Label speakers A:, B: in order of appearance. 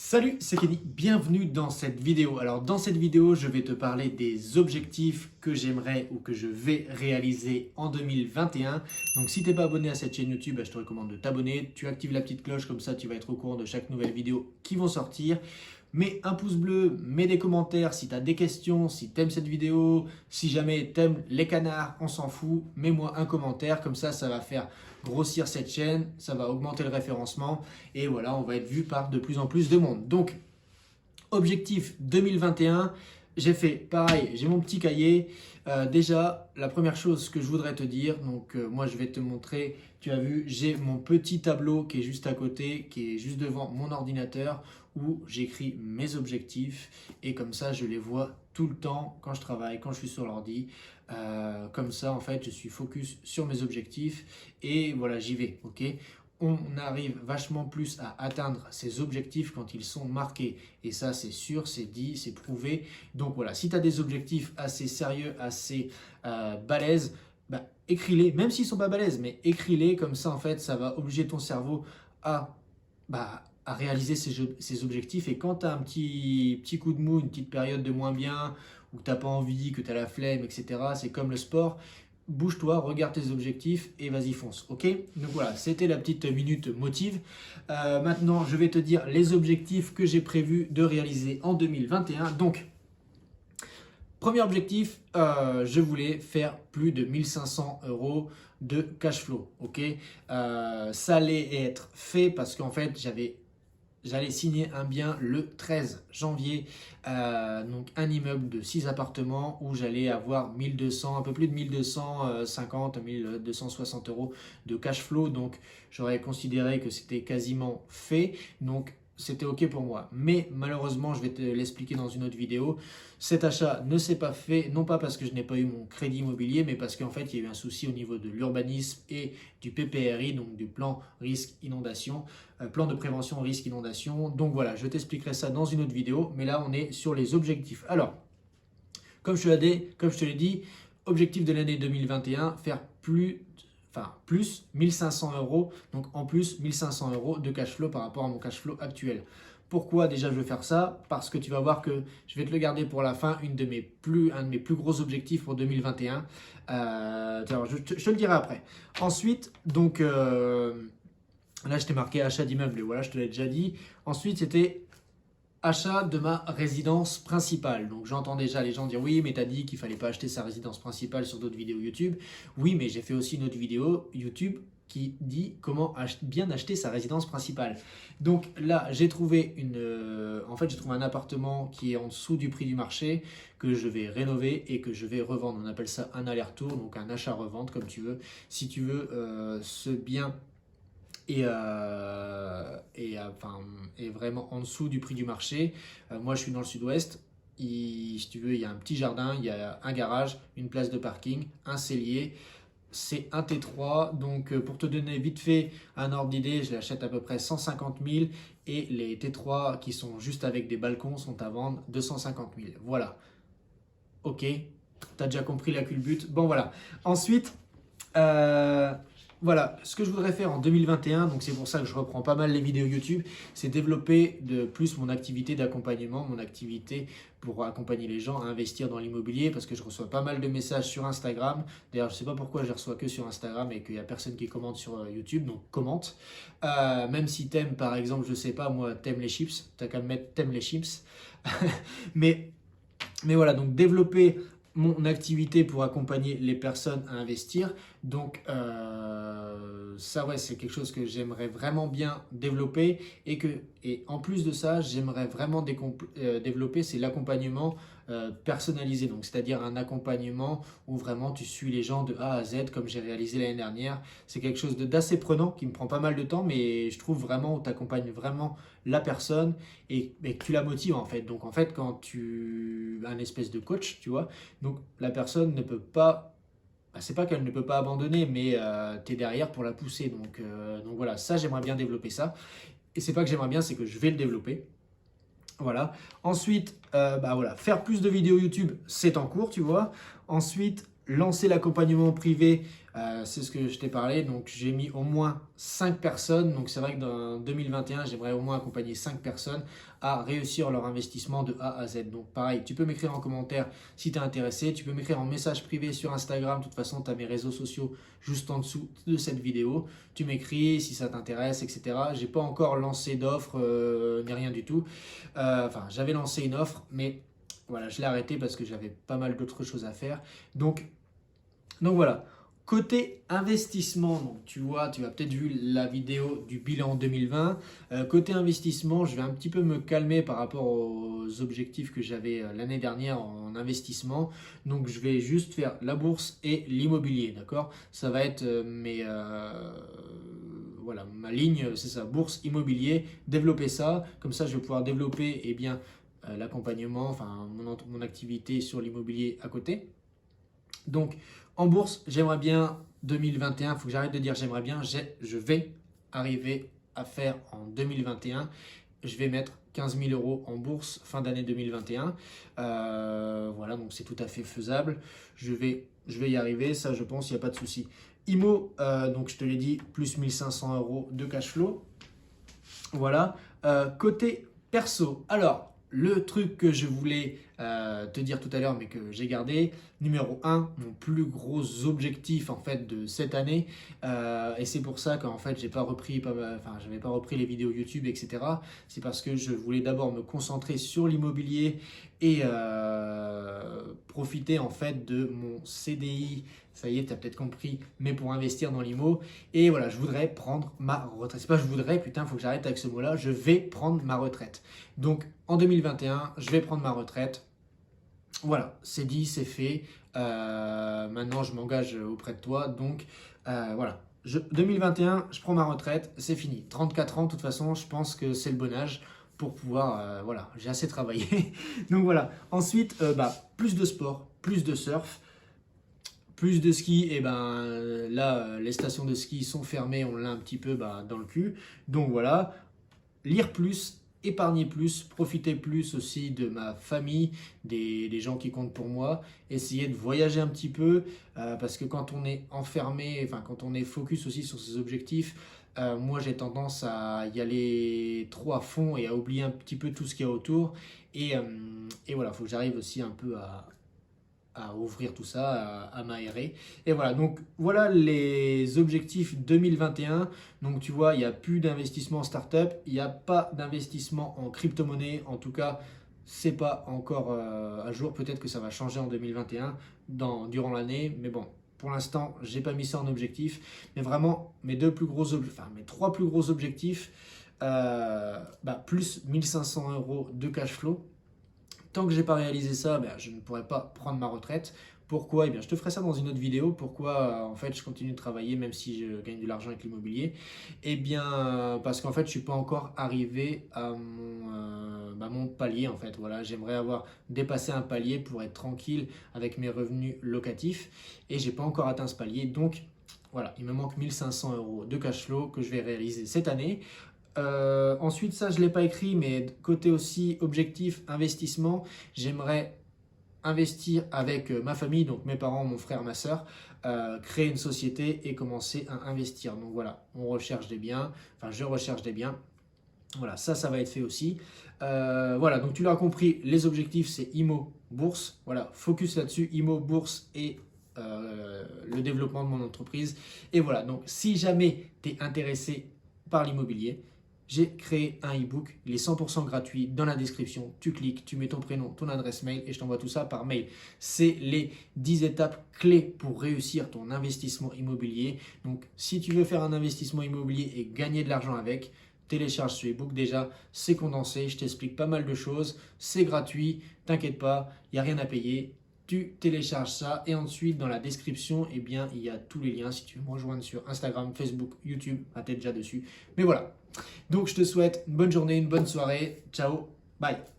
A: Salut, c'est Kenny, bienvenue dans cette vidéo. Alors dans cette vidéo, je vais te parler des objectifs que j'aimerais ou que je vais réaliser en 2021. Donc si tu n'es pas abonné à cette chaîne YouTube, je te recommande de t'abonner. Tu actives la petite cloche, comme ça tu vas être au courant de chaque nouvelle vidéo qui vont sortir. Mets un pouce bleu, mets des commentaires si tu as des questions, si tu aimes cette vidéo, si jamais tu aimes les canards, on s'en fout. Mets-moi un commentaire, comme ça va faire grossir cette chaîne, ça va augmenter le référencement et voilà, on va être vu par de plus en plus de monde. Donc, objectif 2021, j'ai fait pareil, j'ai mon petit cahier. Déjà, la première chose que je voudrais te dire, donc moi je vais te montrer, tu as vu, j'ai mon petit tableau qui est juste à côté, qui est juste devant mon ordinateur où j'écris mes objectifs et comme ça je les vois tout le temps quand je travaille, quand je suis sur l'ordi. Comme ça en fait je suis focus sur mes objectifs et voilà j'y vais, ok. On arrive vachement plus à atteindre ces objectifs quand ils sont marqués. Et ça, c'est sûr, c'est dit, c'est prouvé. Donc voilà, si tu as des objectifs assez sérieux, assez balèzes, bah, écris-les, même s'ils ne sont pas balèzes, mais écris-les, comme ça, en fait, ça va obliger ton cerveau à réaliser ces objectifs. Et quand tu as un petit coup de mou, une petite période de moins bien, ou que tu n'as pas envie, que tu as la flemme, etc., c'est comme le sport. Bouge-toi, regarde tes objectifs et vas-y fonce, ok? Donc voilà, c'était la petite minute motive. Maintenant, je vais te dire les objectifs que j'ai prévu de réaliser en 2021. Donc, premier objectif, je voulais faire plus de 1500 € de cash flow, ok? Ça allait être fait parce qu'en fait, j'allais signer un bien le 13 janvier, donc un immeuble de 6 appartements où j'allais avoir 1200, un peu plus de 1250, 1260 € de cash flow. Donc j'aurais considéré que c'était quasiment fait. Donc c'était ok pour moi. Mais malheureusement, je vais te l'expliquer dans une autre vidéo. Cet achat ne s'est pas fait, non pas parce que je n'ai pas eu mon crédit immobilier, mais parce qu'en fait, il y a eu un souci au niveau de l'urbanisme et du PPRI, donc du plan risque inondation, plan de prévention risque inondation. Donc voilà, je t'expliquerai ça dans une autre vidéo, mais là, on est sur les objectifs. Alors, comme je te l'ai dit, objectif de l'année 2021, faire plus 1500 €, donc en plus 1500 € de cash flow par rapport à mon cash flow actuel. Pourquoi déjà je veux faire ça? Parce que tu vas voir que je vais te le garder pour la fin, un de mes plus gros objectifs pour 2021. Je te le dirai après. Ensuite, donc là je t'ai marqué achat d'immeuble et voilà, je te l'ai déjà dit. Ensuite, c'était achat de ma résidence principale. Donc j'entends déjà les gens dire oui, mais t'as dit qu'il fallait pas acheter sa résidence principale sur d'autres vidéos YouTube. Oui, mais j'ai fait aussi une autre vidéo YouTube qui dit comment bien acheter sa résidence principale. Donc là, j'ai trouvé j'ai trouvé un appartement qui est en dessous du prix du marché que je vais rénover et que je vais revendre. On appelle ça un aller-retour, donc un achat-revente comme tu veux. Si tu veux ce bien et vraiment en dessous du prix du marché. Moi, je suis dans le sud-ouest. Si tu veux, il y a un petit jardin, il y a un garage, une place de parking, un cellier. C'est un T3. Donc, pour te donner vite fait un ordre d'idée, je l'achète à peu près 150 000 et les T3 qui sont juste avec des balcons sont à vendre 250 000. Voilà. Ok, tu as déjà compris la culbute. Bon, voilà. Ensuite, voilà, ce que je voudrais faire en 2021, donc c'est pour ça que je reprends pas mal les vidéos YouTube, c'est développer de plus mon activité d'accompagnement, mon activité pour accompagner les gens à investir dans l'immobilier parce que je reçois pas mal de messages sur Instagram. D'ailleurs, je sais pas pourquoi je les reçois que sur Instagram et qu'il y a personne qui commente sur YouTube, donc commente. Même si t'aimes, par exemple, je sais pas, moi, t'aimes les chips, t'as qu'à me mettre t'aimes les chips. mais, mais voilà, donc développer mon activité pour accompagner les personnes à investir. Donc ça ouais, c'est quelque chose que j'aimerais vraiment bien développer et en plus de ça, j'aimerais vraiment développer, c'est l'accompagnement personnalisé. Donc c'est-à-dire un accompagnement où vraiment tu suis les gens de A à Z comme j'ai réalisé l'année dernière. C'est quelque chose d'assez prenant qui me prend pas mal de temps, mais je trouve vraiment où tu accompagnes vraiment la personne et que tu la motives en fait. Donc en fait, quand tu as un espèce de coach, tu vois, donc la personne ne peut pas, c'est pas qu'elle ne peut pas abandonner, mais tu es derrière pour la pousser. Donc voilà, ça j'aimerais bien développer ça. Et c'est pas que j'aimerais bien, c'est que je vais le développer. Voilà. Ensuite, voilà, faire plus de vidéos YouTube, c'est en cours, tu vois. Ensuite, lancer l'accompagnement privé, c'est ce que je t'ai parlé. Donc, j'ai mis au moins 5 personnes. Donc, c'est vrai que dans 2021, j'aimerais au moins accompagner 5 personnes à réussir leur investissement de A à Z. Donc, pareil, tu peux m'écrire en commentaire si tu es intéressé. Tu peux m'écrire en message privé sur Instagram. De toute façon, tu as mes réseaux sociaux juste en dessous de cette vidéo. Tu m'écris si ça t'intéresse, etc. Je n'ai pas encore lancé d'offre ni rien du tout. Enfin, j'avais lancé une offre, mais voilà, je l'ai arrêté parce que j'avais pas mal d'autres choses à faire. Donc voilà. Côté investissement, donc tu vois, tu as peut-être vu la vidéo du bilan 2020. Côté investissement, je vais un petit peu me calmer par rapport aux objectifs que j'avais l'année dernière en investissement. Donc je vais juste faire la bourse et l'immobilier, d'accord? Ça va être voilà, ma ligne, c'est ça, bourse, immobilier, développer ça. Comme ça, je vais pouvoir développer l'accompagnement, enfin mon activité sur l'immobilier à côté. Donc, en bourse, j'aimerais bien 2021, il faut que j'arrête de dire j'aimerais bien, je vais arriver à faire en 2021, je vais mettre 15 000 € en bourse fin d'année 2021. Voilà, donc c'est tout à fait faisable. Je vais y arriver, ça je pense, il n'y a pas de souci. IMO, donc je te l'ai dit, plus 1500 € de cash flow. Voilà. Côté perso, alors, le truc que je voulais te dire tout à l'heure, mais que j'ai gardé, numéro 1, mon plus gros objectif en fait de cette année, et c'est pour ça qu'en fait j'avais pas repris les vidéos YouTube, etc. C'est parce que je voulais d'abord me concentrer sur l'immobilier et profiter en fait de mon CDI. Ça y est, tu as peut-être compris, mais pour investir dans l'IMO. Et voilà, je voudrais prendre ma retraite. C'est pas je voudrais, putain, il faut que j'arrête avec ce mot-là. Je vais prendre ma retraite. Donc, en 2021, je vais prendre ma retraite. Voilà, c'est dit, c'est fait. Maintenant, je m'engage auprès de toi. Donc, voilà. 2021, je prends ma retraite. C'est fini. 34 ans, de toute façon, je pense que c'est le bon âge pour pouvoir... voilà, j'ai assez travaillé. Donc, voilà. Ensuite, plus de sport, plus de surf. Plus de ski, et là, les stations de ski sont fermées, on l'a un petit peu dans le cul. Donc voilà, lire plus, épargner plus, profiter plus aussi de ma famille, des gens qui comptent pour moi, essayer de voyager un petit peu, parce que quand on est enfermé, enfin quand on est focus aussi sur ses objectifs, moi j'ai tendance à y aller trop à fond et à oublier un petit peu tout ce qu'il y a autour. Et voilà, il faut que j'arrive aussi un peu à ouvrir tout ça, à m'aérer. Et voilà, donc voilà les objectifs 2021. Donc tu vois, il n'y a plus d'investissement en start-up, il n'y a pas d'investissement en crypto-monnaie. En tout cas, c'est pas encore à jour. Peut-être que ça va changer en 2021 durant l'année. Mais bon, pour l'instant, j'ai pas mis ça en objectif. Mais vraiment, mes trois plus gros objectifs, plus 1500 € de cash flow. Tant que je n'ai pas réalisé ça, je ne pourrai pas prendre ma retraite. Pourquoi? Je te ferai ça dans une autre vidéo. Pourquoi en fait je continue de travailler même si je gagne de l'argent avec l'immobilier? Parce qu'en fait je ne suis pas encore arrivé à mon palier en fait. Voilà, j'aimerais avoir dépassé un palier pour être tranquille avec mes revenus locatifs et j'ai pas encore atteint ce palier. Donc voilà, il me manque 1500 € de cash flow que je vais réaliser cette année. Ensuite, ça je ne l'ai pas écrit, mais côté aussi objectif investissement, j'aimerais investir avec ma famille, donc mes parents, mon frère, ma soeur, créer une société et commencer à investir. Donc voilà, je recherche des biens. Voilà, ça va être fait aussi. Voilà, donc tu l'as compris, les objectifs c'est IMO, bourse. Voilà, focus là-dessus, IMO, bourse et le développement de mon entreprise. Et voilà, donc si jamais tu es intéressé par l'immobilier, j'ai créé un e-book, il est 100% gratuit dans la description. Tu cliques, tu mets ton prénom, ton adresse mail et je t'envoie tout ça par mail. C'est les 10 étapes clés pour réussir ton investissement immobilier. Donc, si tu veux faire un investissement immobilier et gagner de l'argent avec, télécharge ce e-book. Déjà, c'est condensé, je t'explique pas mal de choses. C'est gratuit, t'inquiète pas, il n'y a rien à payer. Tu télécharges ça et ensuite dans la description, il y a tous les liens si tu veux me rejoindre sur Instagram, Facebook, YouTube, t'es déjà dessus. Mais voilà. Donc je te souhaite une bonne journée, une bonne soirée. Ciao, bye.